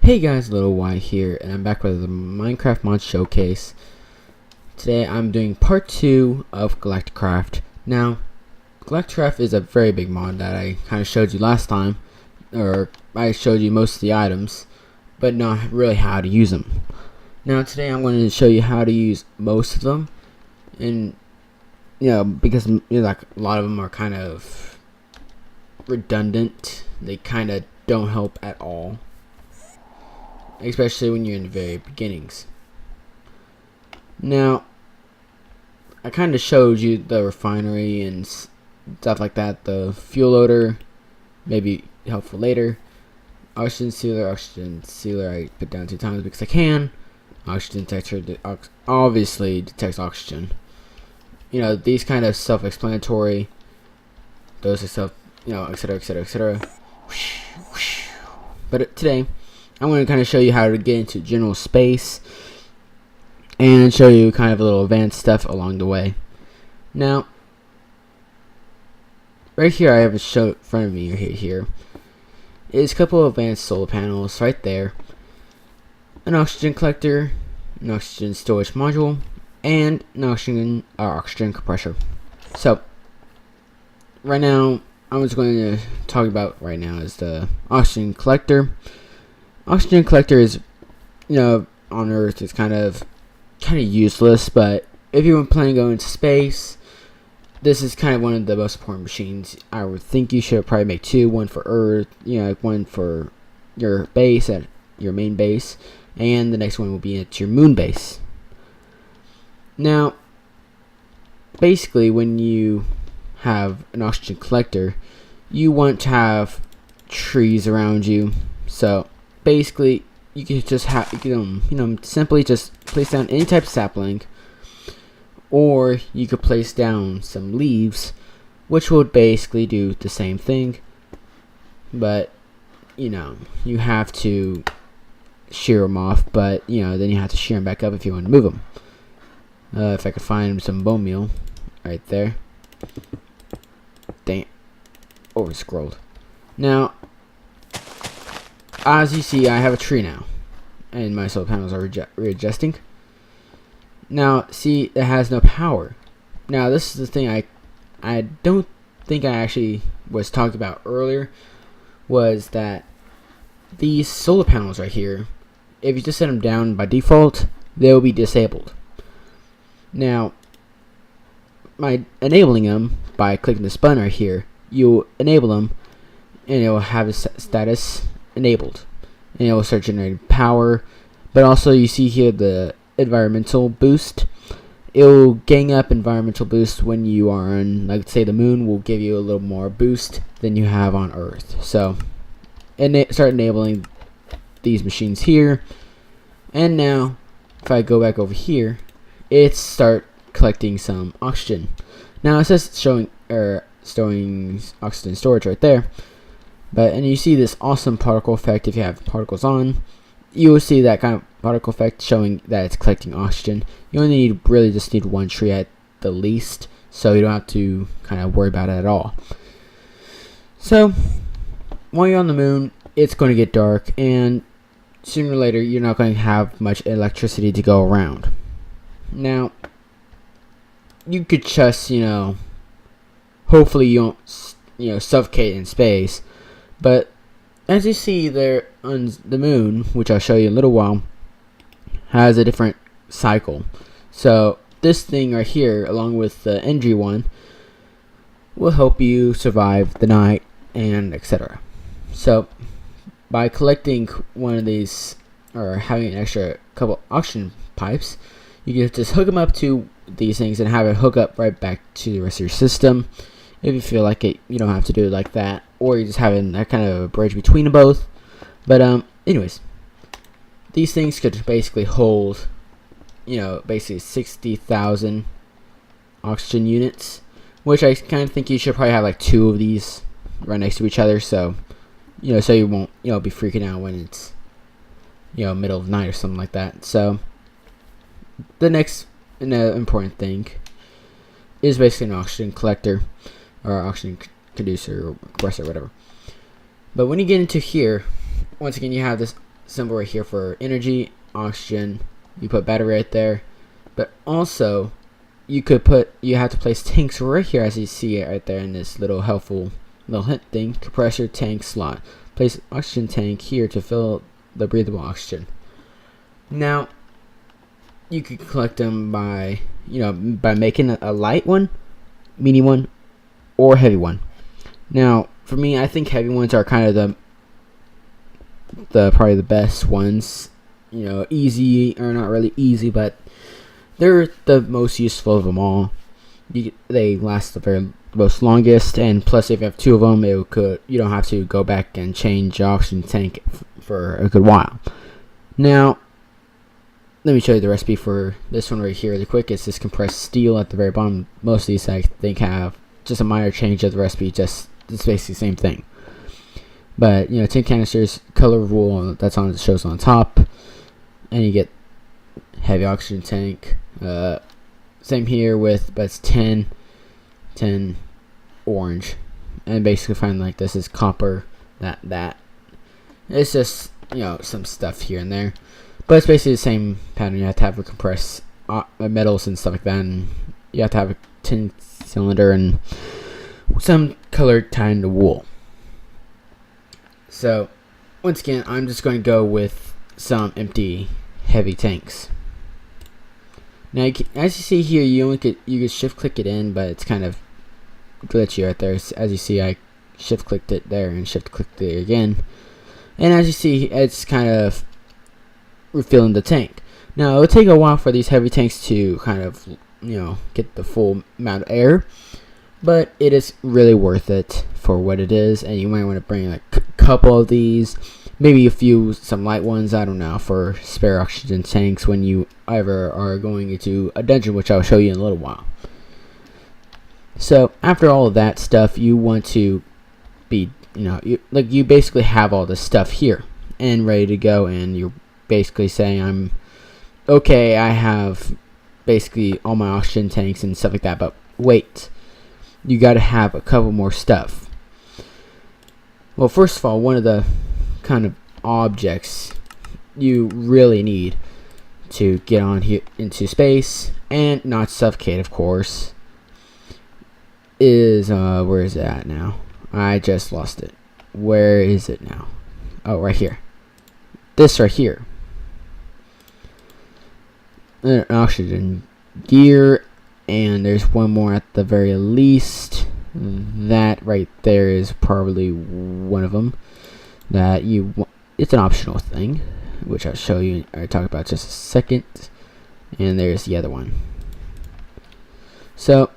Hey guys, Little Y here, and I'm back with the Minecraft mod showcase. Today I'm doing part 2 of glacticraft. Now, glacticraft is a very big mod that I kind of showed you last time, or I showed you most of the items, but not really how to use them. Now today I'm going to show you how to use most of them, and because like a lot of them are kind of redundant. They kind of don't help at all, especially when you're in the very beginnings. Now, I kind of showed you the refinery and stuff like that, the fuel loader, maybe helpful later. Oxygen sealer I put down 2 times because I can. Oxygen detector obviously detects oxygen. These kind of self-explanatory. Those are stuff, etc, etc, etc. But today I'm going to kind of show you how to get into general space and show you kind of a little advanced stuff along the way. Now, right here I have a show in front of me here is a couple of advanced solar panels right there, an oxygen collector, an oxygen storage module, and an oxygen compressor. So right now I'm just going to talk about right now is the oxygen collector. Oxygen collector is, on Earth, it's kind of useless, but if you were planning on going to space, this is kind of one of the most important machines. I would think you should probably make 2, one for Earth, one for your base at your main base, and the next one will be at your moon base. Now, basically, when you have an oxygen collector, you want to have trees around you. So basically, you can just have simply just place down any type of sapling, or you could place down some leaves, which will basically do the same thing, but you have to shear them off, but then you have to shear them back up if you want to move them. If I could find some bone meal right there. Dang it, over scrolled. Now, as you see, I have a tree now, and my solar panels are readjusting. Now, see, it has no power. Now, this is the thing I don't think I actually was talked about earlier, was that these solar panels right here, if you just set them down by default, they will be disabled. Now, by enabling them by clicking this button right here, you'll enable them, and it will have a status enabled, and it will start generating power. But also, you see here the environmental boost. It will gang up environmental boost when you are on, like, say, the moon will give you a little more boost than you have on Earth. So, start enabling these machines here. And now, if I go back over here, it start collecting some oxygen. Now it says showing oxygen storage right there. And you see this awesome particle effect. If you have particles on, you will see that kind of particle effect showing that it's collecting oxygen. You only really just need 1 tree at the least, so you don't have to kind of worry about it at all. So while you're on the moon, it's going to get dark, and sooner or later you're not going to have much electricity to go around. Now, you could just, hopefully you don't, suffocate in space. But as you see there on the moon, which I'll show you in a little while, has a different cycle. So this thing right here, along with the energy one, will help you survive the night and etc. So by collecting one of these, or having an extra couple oxygen pipes, you can just hook them up to these things and have it hook up right back to the rest of your system. If you feel like it, you don't have to do it like that, or you're just having that kind of a bridge between them both. But anyways, these things could basically hold, basically 60,000 oxygen units, which I kind of think you should probably have like 2 of these right next to each other, so so you won't be freaking out when it's middle of the night or something like that. So the next important thing is basically an oxygen collector, or oxygen conducer, or compressor, whatever. But when you get into here, once again, you have this symbol right here for energy, oxygen. You put battery right there, but also you have to place tanks right here, as you see it right there in this little helpful little hint thing. Compressor tank slot. Place oxygen tank here to fill the breathable oxygen. Now you could collect them by making a light one, medium one, or heavy one. Now for me, I think heavy ones are kind of the probably the best ones. Easy, or not really easy, but they're the most useful of them all. They last the most longest, and plus if you have two of them, you don't have to go back and change your oxygen tank for a good while. Now let me show you the recipe for this one right here really quick. It's this compressed steel at the very bottom. Most of these I think have just a minor change of the recipe, it's basically the same thing. But tin canisters, color rule that's on, it shows on top, and you get heavy oxygen tank. Same here but it's 10 orange, and basically find like this is copper, that it's just some stuff here and there, but it's basically the same pattern. You have to have a compressed metals and stuff like that, and you have to have a tin cylinder and some colored tie into wool. So once again, I'm just going to go with some empty heavy tanks. Now as you see here, you can shift click it in, but it's kind of glitchy right there. As you see, I shift clicked it there and shift clicked it again, and as you see, it's kind of refilling the tank. Now it'll take a while for these heavy tanks to kind of get the full amount of air, but it is really worth it for what it is. And you might want to bring like a couple of these, maybe some light ones, I don't know, for spare oxygen tanks when you ever are going into a dungeon, which I'll show you in a little while. So after all of that stuff, you want to be you basically have all this stuff here and ready to go, and you're basically saying, I have basically all my oxygen tanks and stuff like that, but wait, you got to have a couple more stuff. Well, first of all, one of the kind of objects you really need to get on here into space and not suffocate, of course, is where is it at now? I just lost it. Where is it now? Oh, right here. This right here. An oxygen gear, and there's one more at the very least. That right there is probably one of them that it's an optional thing, which I'll show you or talk about just a second. And there's the other one. So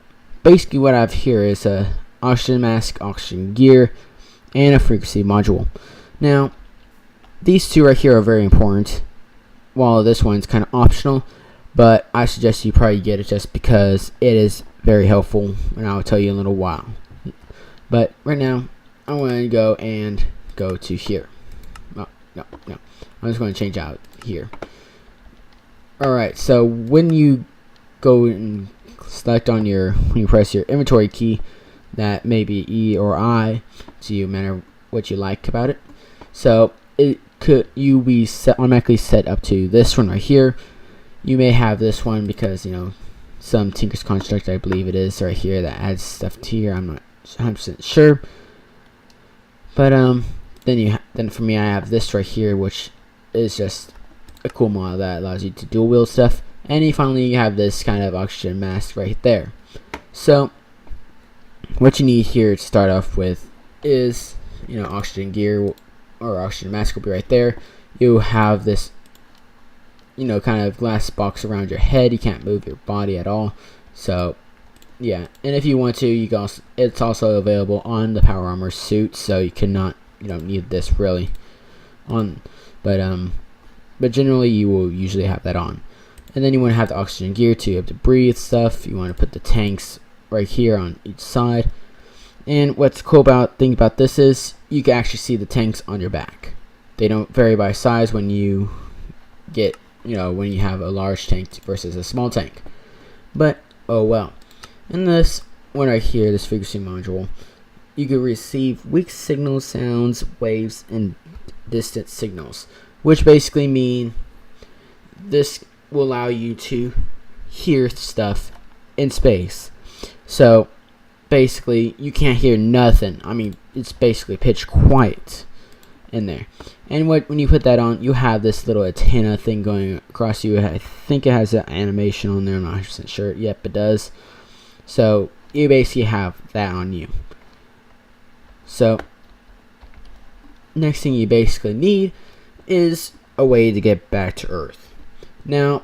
basically what I have here is a oxygen mask, oxygen gear, and a frequency module. Now these two right here are very important, while this one's kind of optional, but I suggest you probably get it just because it is very helpful, and I'll tell you in a little while. But right now I'm going to go to here. No, I'm just going to change out here. Alright, so when you go and select when you press your inventory key, that may be E or I, so you matter what you like about it. So you be automatically set up to this one right here. You may have this one because some Tinker's Construct, I believe it is right here, that adds stuff to here. I'm not 100% sure, but then for me, I have this right here, which is just a cool model that allows you to dual wield stuff. And you have this kind of oxygen mask right there. So what you need here to start off with is oxygen gear or oxygen mask will be right there. You have this kind of glass box around your head. You can't move your body at all. So yeah, and if you want to, it's also available on the power armor suit, so you don't need this really on, but generally you will usually have that on. And then you want to have the oxygen gear to be able to breathe stuff. You want to put the tanks right here on each side. And what's cool thing about this is you can actually see the tanks on your back. They don't vary by size when you get when you have a large tank versus a small tank. But oh well. In this one right here, this frequency module, you can receive weak signals, sounds, waves, and distant signals, which basically mean this will allow you to hear stuff in space. So basically you can't hear nothing. I mean, it's basically pitch quiet in there. And when you put that on, you have this little antenna thing going across you. I think it has an animation on there. I'm not 100% sure. Yep, it does. So you basically have that on you. So next thing you basically need is a way to get back to Earth. Now,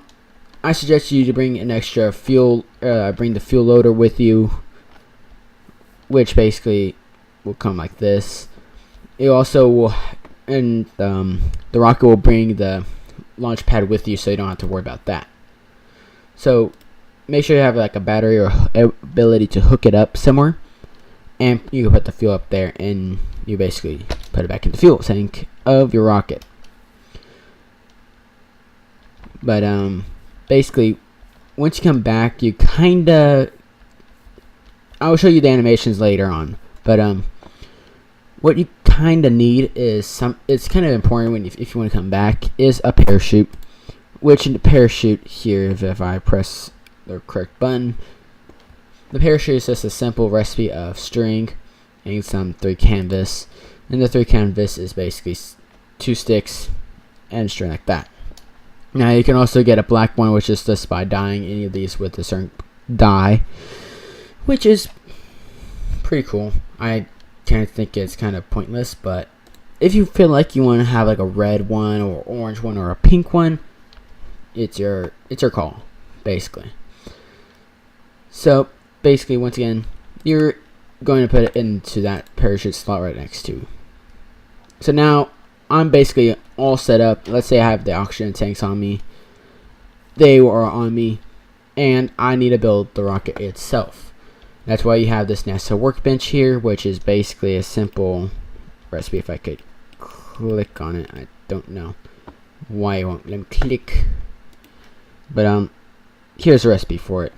I suggest you to bring an extra fuel, bring the fuel loader with you, which basically will come like this. It also will, and the rocket will bring the launch pad with you, so you don't have to worry about that. So make sure you have like a battery or ability to hook it up somewhere, and you can put the fuel up there, and you basically put it back in the fuel tank of your rocket. But basically, once you come back, you kinda, I'll show you the animations later on, but what you kinda need is it's kind of important when if you want to come back, is a parachute. Which in the parachute here, if I press the correct button, the parachute is just a simple recipe of string and some 3 canvas, and the 3 canvas is basically 2 sticks and string like that. Now you can also get a black one, which is just by dyeing any of these with a certain dye, which is pretty cool. I kind of think it's kind of pointless, but if you feel like you want to have like a red one or orange one or a pink one, it's your call, basically. So basically, once again, you're going to put it into that parachute slot right next to you. So now I'm basically all set up. Let's say I have the oxygen tanks on me. They are on me, and I need to build the rocket itself. That's why you have this NASA workbench here, which is basically a simple recipe. If I could click on it, I don't know why it won't let me click. But here's a recipe for it.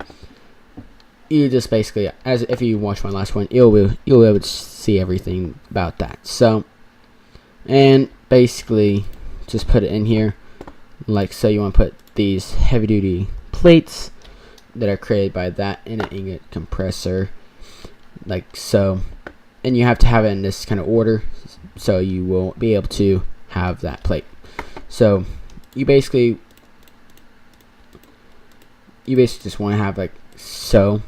You just basically, as if you watch my last one, you'll be able to see everything about that. So, and basically just put it in here like so. You want to put these heavy duty plates that are created by that in an ingot compressor like so, and you have to have it in this kind of order so you will be able to have that plate. So you basically just want to have like so.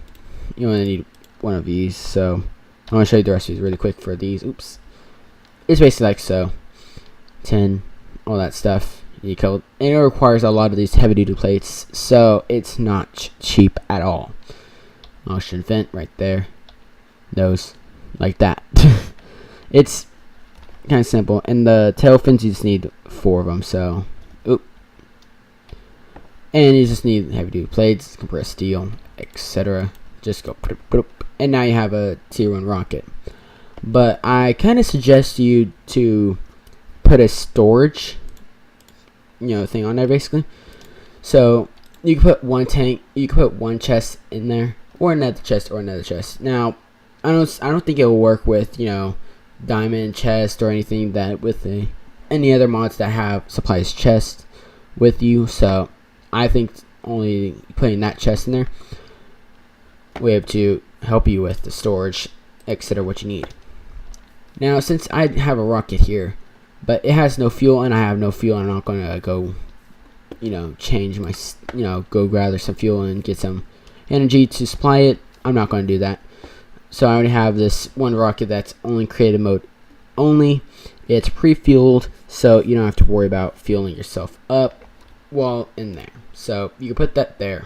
You only need one of these, so I want to show you the recipes really quick for these. Oops. It's basically like so. 10, all that stuff. And it requires a lot of these heavy duty plates, so it's not cheap at all. Oxygen vent right there. Those, like that. It's kind of simple. And the tail fins, you just need 4 of them, so. Oop. And you just need heavy duty plates, compressed steel, etc. Just go put it, and now you have a tier 1 rocket. But I kind of suggest you to put a storage thing on there, basically. So you can put one tank, you can put one chest in there, or another chest, or another chest. Now I don't think it will work with diamond chest or anything that with any other mods that have supplies chest with you. So I think only putting that chest in there we have to help you with the storage, etc. what you need. Now since I have a rocket here, but it has no fuel and I have no fuel, I'm not gonna go change my go gather some fuel and get some energy to supply it. I'm not gonna do that. So I already have this one rocket that's only creative mode only. It's pre-fueled, so you don't have to worry about fueling yourself up while in there. So you can put that there.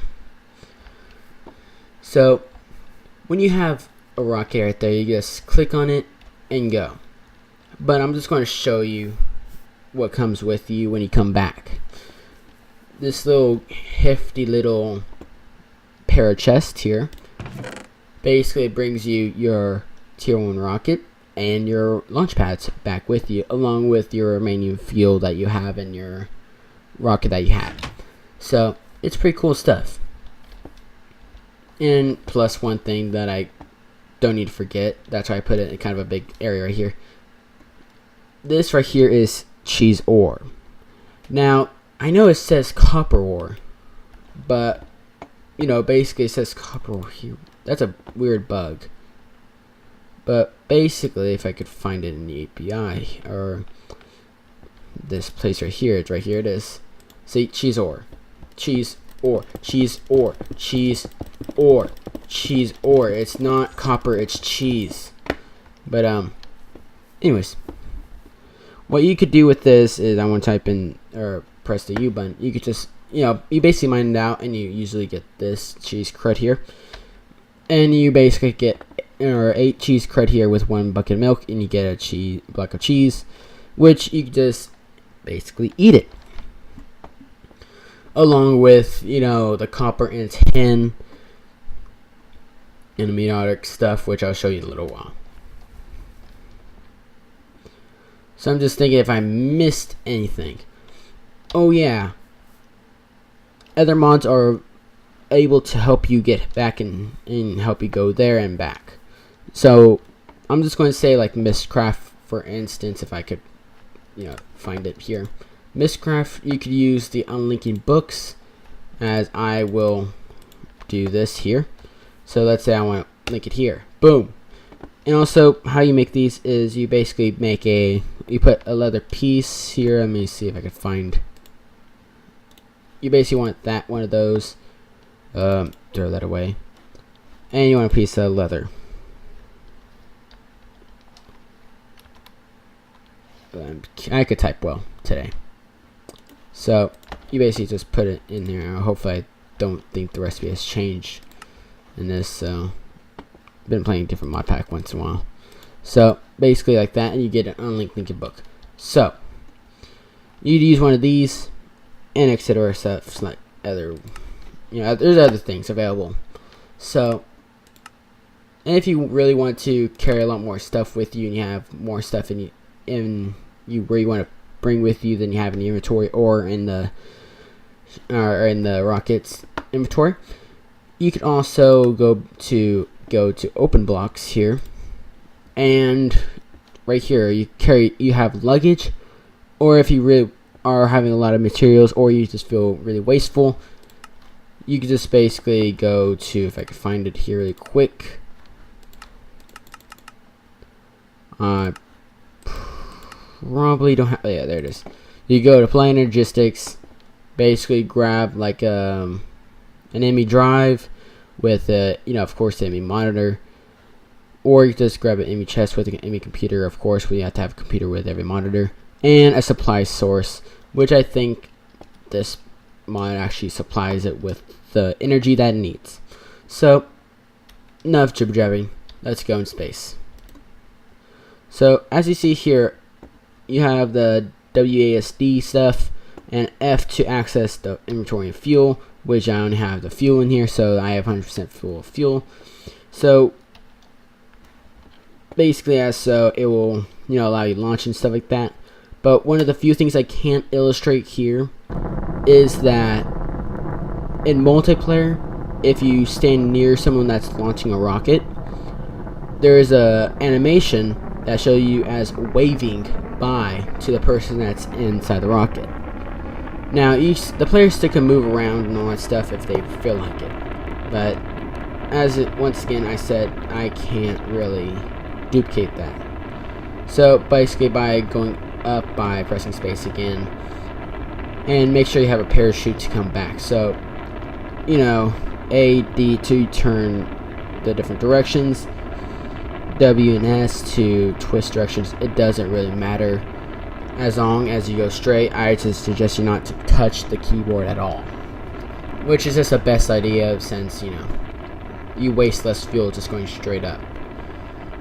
So when you have a rocket right there, you just click on it and go. But I'm just going to show you what comes with you when you come back. This little hefty little pair of chests here basically brings you your tier 1 rocket and your launch pads back with you, along with your remaining fuel that you have in your rocket that you had. So it's pretty cool stuff. And plus one thing that I don't need to forget, that's why I put it in kind of a big area right here. This right here is cheese ore. Now, I know it says copper ore, but, you know, basically it says copper ore here. That's a weird bug. But basically, if I could find it in the API, or this place right here, it is. See, cheese ore. Cheese ore. Cheese ore. Cheese ore. Cheese ore. It's not copper, it's cheese. But, anyways. What you could do with this is, I want to type in, or press the U button. You could just, you know, you basically mine it out, and you usually get this cheese crud here. And you basically get, or 8 cheese crud here with 1 bucket of milk, and you get a block of cheese, which you just basically eat it. Along with, you know, the copper and tin and amniotic stuff, which I'll show you in a little while. So I'm just thinking if I missed anything. Oh yeah, other mods are able to help you get back and help you go there and back. So I'm just going to say like Mistcraft, for instance, if I could, you know, find it here. Mistcraft, you could use the unlinking books, as I will do this here. So let's say I want to link it here. Boom. And also, how you make these is you basically make you put a leather piece here. Let me see if I can find. You basically want that one of those. Throw that away. And you want a piece of leather. I could type well today. So you basically just put it in there. Hopefully I don't think the recipe has changed in this. So been playing different mod pack once in a while. So basically like that, and you get an unlinked linking book. So you'd use one of these, and etc. stuff like other, you know, there's other things available. So, and if you really want to carry a lot more stuff with you, and you have more stuff in you where you want to bring with you than you have in the inventory or in the rockets inventory, you could also go to open blocks here, and right here you have luggage, or if you really are having a lot of materials, or you just feel really wasteful, you could just basically go to, if I could find it here really quick, probably don't have, yeah, there it is. You go to Play Energistics, basically grab like an enemy drive with you know, of course, the enemy monitor, or you just grab an enemy chest with an enemy computer. Of course, we have to have a computer with every monitor, and a supply source, which I think this mod actually supplies it with the energy that it needs. So enough jibber jabbing, let's go in space. So as you see here, you have the WASD stuff, and F to access the inventory and fuel, which I only have the fuel in here, so I have 100% full fuel. So basically, it will, you know, allow you to launch and stuff like that. But one of the few things I can't illustrate here is that in multiplayer, if you stand near someone that's launching a rocket, there is a animation that show you as waving bye to the person that's inside the rocket. Now, the players still can move around and all that stuff if they feel like it, but once again I said, I can't really duplicate that. So basically, by going up by pressing space again, and make sure you have a parachute to come back. So, you know, A, D to turn the different directions, W and S to twist directions. It doesn't really matter as long as you go straight. I just suggest you not to touch the keyboard at all, which is just the best idea, since, you know, you waste less fuel just going straight up.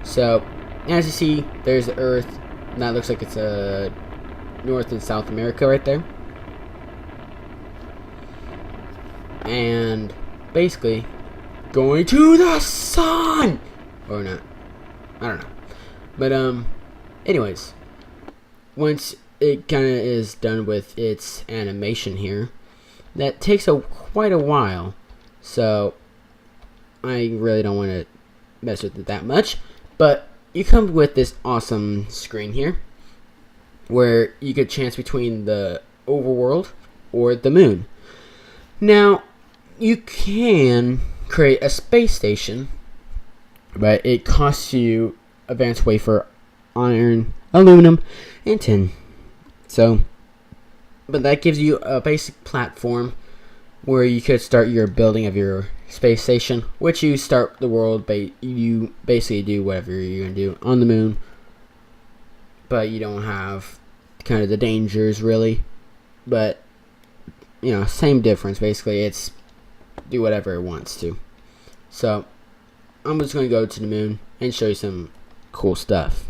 So as you see, there's the Earth. That looks like it's North and South America right there. And basically going to the sun, or not, I don't know. But anyways, once it kind of is done with its animation here, that takes quite a while, so I really don't want to mess with it that much. But you come with this awesome screen here, where you could chance between the overworld or the moon. Now, you can create a space station, but it costs you advanced wafer, iron, aluminum, and tin. So, but that gives you a basic platform where you could start your building of your space station, which you start the world, you basically do whatever you're going to do on the moon, but you don't have kind of the dangers really. But, you know, same difference. Basically, it's do whatever it wants to. So, I'm just going to go to the moon and show you some cool stuff.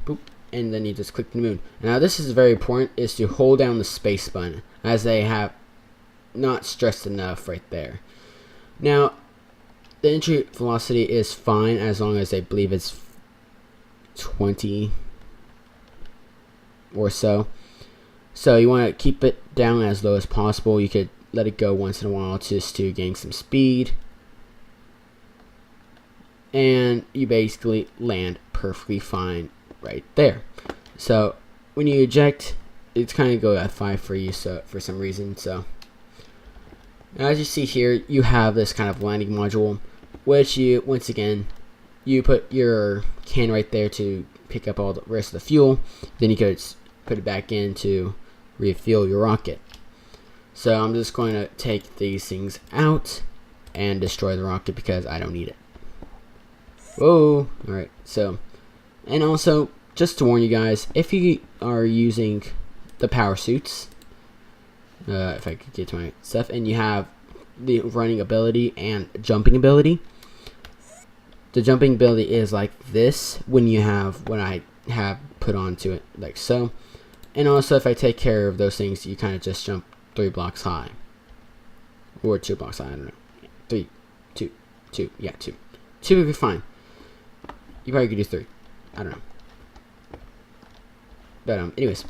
Boop. And then you just click the moon. Now, this is very important, is to hold down the space button, as they have not stressed enough right there. Now, the entry velocity is fine as long as I believe it's 20 or so. So you want to keep it down as low as possible. You could let it go once in a while just to gain some speed. And you basically land perfectly fine right there. So when you eject, it's kind of go at 5 for you, so for some reason. So now, as you see here, you have this kind of landing module, which you, once again, you put your can right there to pick up all the rest of the fuel. Then you could put it back in to refuel your rocket. So I'm just going to take these things out and destroy the rocket because I don't need it. Whoa! Alright, so, and also, just to warn you guys, if you are using the power suits, if I could get to my stuff, and you have the running ability and jumping ability, the jumping ability is like this when you have what I have put onto it, like so. And also, if I take care of those things, you kind of just jump 3 blocks high, or 2 blocks high. I don't know. 3, 2, yeah, 2 would be fine. You probably could do 3. I don't know. But anyways.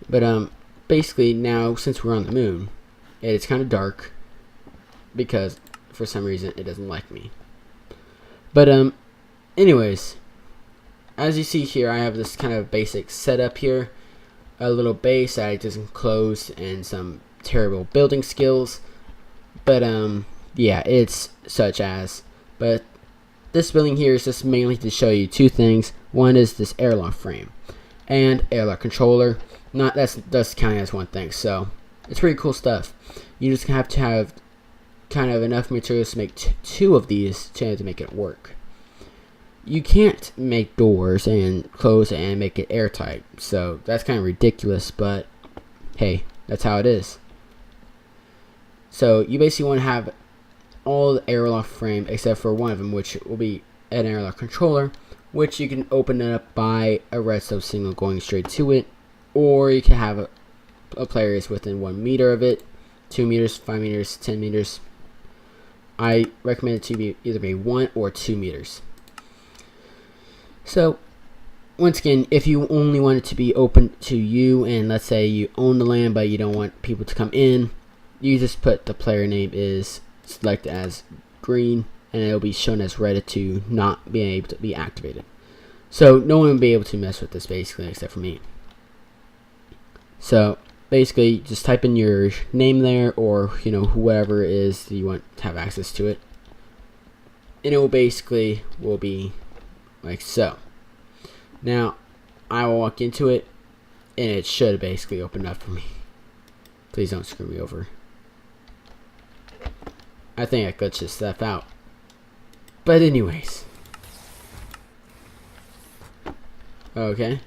But basically now, since we're on the moon, it's kind of dark because for some reason it doesn't like me. But anyways, as you see here, I have this kind of basic setup here, a little base that I just enclosed, and some terrible building skills. But yeah, it's such as. But this building here is just mainly to show you 2 things. One is this airlock frame and airlock controller. That's counting as one thing, so it's pretty cool stuff. You just have to have kind of enough materials to make 2 of these to make it work. You can't make doors and close it and make it airtight, so that's kind of ridiculous, but hey, that's how it is. So you basically want to have all the airlock frame except for one of them, which will be an airlock controller, which you can open it up by a redstone signal going straight to it, or you can have a player is within 1 meter of it, 2 meters, 5 meters, 10 meters. I recommend it to be either be 1 or 2 meters. So once again, if you only want it to be open to you, and let's say you own the land but you don't want people to come in, you just put the player name is selected as green, and it'll be shown as red to not being able to be activated. So no one will be able to mess with this basically except for me. So basically just type in your name there, or you know, whoever it is that you want to have access to it, and it will basically be like so. Now I will walk into it and it should basically open up for me. Please don't screw me over. I think I glitched this stuff out. But anyways. Okay.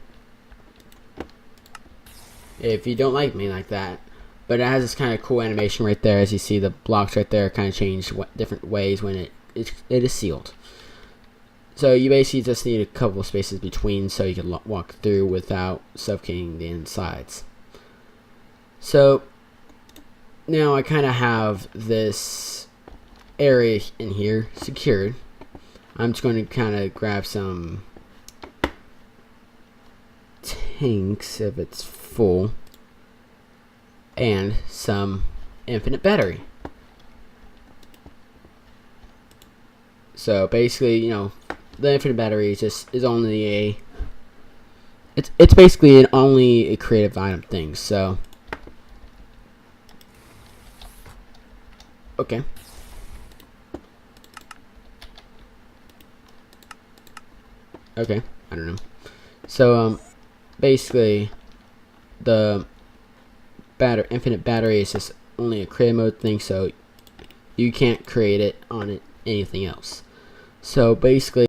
If you don't like me like that. But it has this kind of cool animation right there. As you see, the blocks right there kind of change different ways when it is sealed. So you basically just need a couple of spaces between so you can walk through without suffocating the insides. So now I kind of have this area in here secured. I'm just going to kind of grab some tanks if it's full, and some infinite battery. So basically, you know, the infinite battery is only It's basically only a creative item thing. So okay. Okay, I don't know. So basically the infinite battery is just only a create mode thing, so you can't create it on anything else. So basically